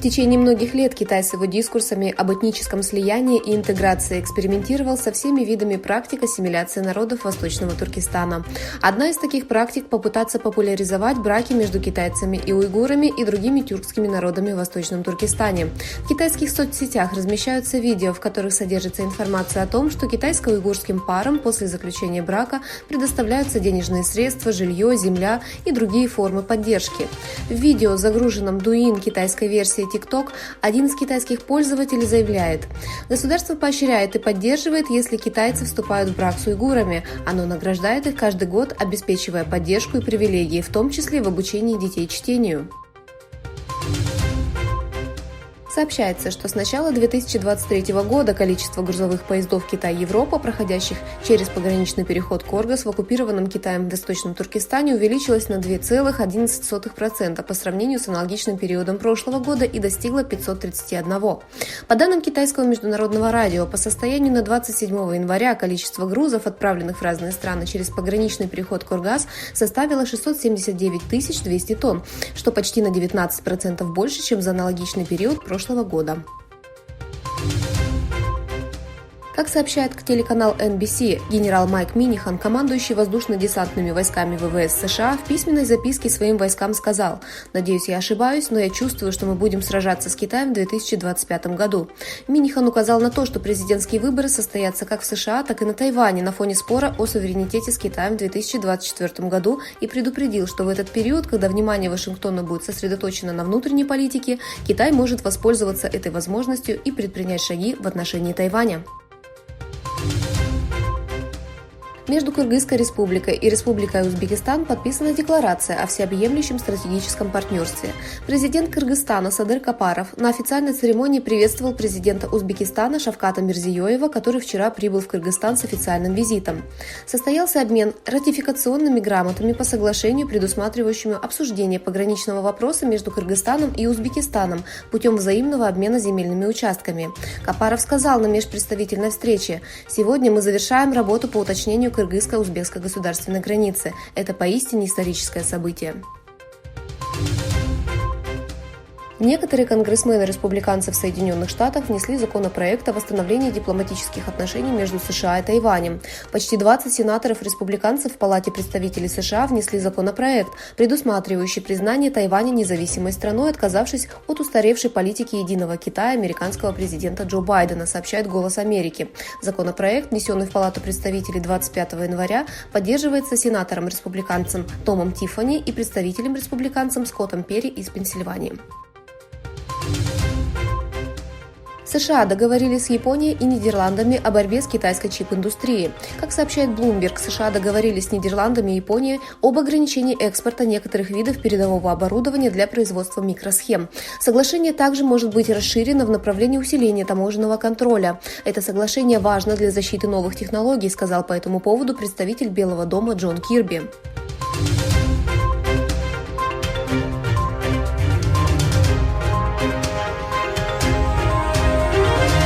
течение многих лет Китай с его дискурсами об этническом слиянии и интеграции экспериментировал со всеми видами практик ассимиляции народов Восточного Туркестана. Одна из таких практик – попытаться популяризовать браки между китайцами и уйгурами и другими тюркскими народами в Восточном Туркестане. В китайских соцсетях размещаются видео, в которых содержится информация о том, что китайско-уйгурским парам после заключения брака предоставляются денежные средства, жилье, земля и другие формы поддержки. В видео, загруженном Douyin китайской версии TikTok, один из китайских пользователей заявляет: «Государство поощряет и поддерживает, если китайцы вступают в брак с уйгурами. Оно награждает их каждый год, обеспечивая поддержку и привилегии, в том числе в обучении детей чтению». Сообщается, что с начала 2023 года количество грузовых поездов Китай-Европа, проходящих через пограничный переход Коргас в оккупированном Китаем Восточном Туркестане, увеличилось на 2,11% по сравнению с аналогичным периодом прошлого года и достигло 531. По данным китайского международного радио, по состоянию на 27 января количество грузов, отправленных в разные страны через пограничный переход Коргас, составило 679 200 тонн, что почти на 19% больше, чем за аналогичный период прошлого года. Как сообщает телеканал NBC, генерал Майк Минихан, командующий воздушно-десантными войсками ВВС США, в письменной записке своим войскам сказал: «Надеюсь, я ошибаюсь, но я чувствую, что мы будем сражаться с Китаем в 2025 году». Минихан указал на то, что президентские выборы состоятся как в США, так и на Тайване на фоне спора о суверенитете с Китаем в 2024 году и предупредил, что в этот период, когда внимание Вашингтона будет сосредоточено на внутренней политике, Китай может воспользоваться этой возможностью и предпринять шаги в отношении Тайваня. Между Кыргызской республикой и Республикой Узбекистан подписана декларация о всеобъемлющем стратегическом партнерстве. Президент Кыргызстана Садыр Капаров на официальной церемонии приветствовал президента Узбекистана Шавката Мирзиёева, который вчера прибыл в Кыргызстан с официальным визитом. Состоялся обмен ратификационными грамотами по соглашению, предусматривающему обсуждение пограничного вопроса между Кыргызстаном и Узбекистаном путем взаимного обмена земельными участками. Капаров сказал на межпредставительной встрече: «Сегодня мы завершаем работу по уточнению кыргызско-узбекской государственной границы. Это поистине историческое событие». Некоторые конгрессмены-республиканцы в Соединенных Штатах внесли законопроект о восстановлении дипломатических отношений между США и Тайванем. Почти 20 сенаторов-республиканцев в Палате представителей США внесли законопроект, предусматривающий признание Тайваня независимой страной, отказавшись от устаревшей политики единого Китая американского президента Джо Байдена, сообщает «Голос Америки». Законопроект, внесенный в Палату представителей 25 января, поддерживается сенатором-республиканцем Томом Тиффани и представителем-республиканцем Скоттом Перри из Пенсильвании. США договорились с Японией и Нидерландами о борьбе с китайской чип-индустрией. Как сообщает Bloomberg, США договорились с Нидерландами и Японией об ограничении экспорта некоторых видов передового оборудования для производства микросхем. Соглашение также может быть расширено в направлении усиления таможенного контроля. Это соглашение важно для защиты новых технологий, сказал по этому поводу представитель Белого дома Джон Кирби.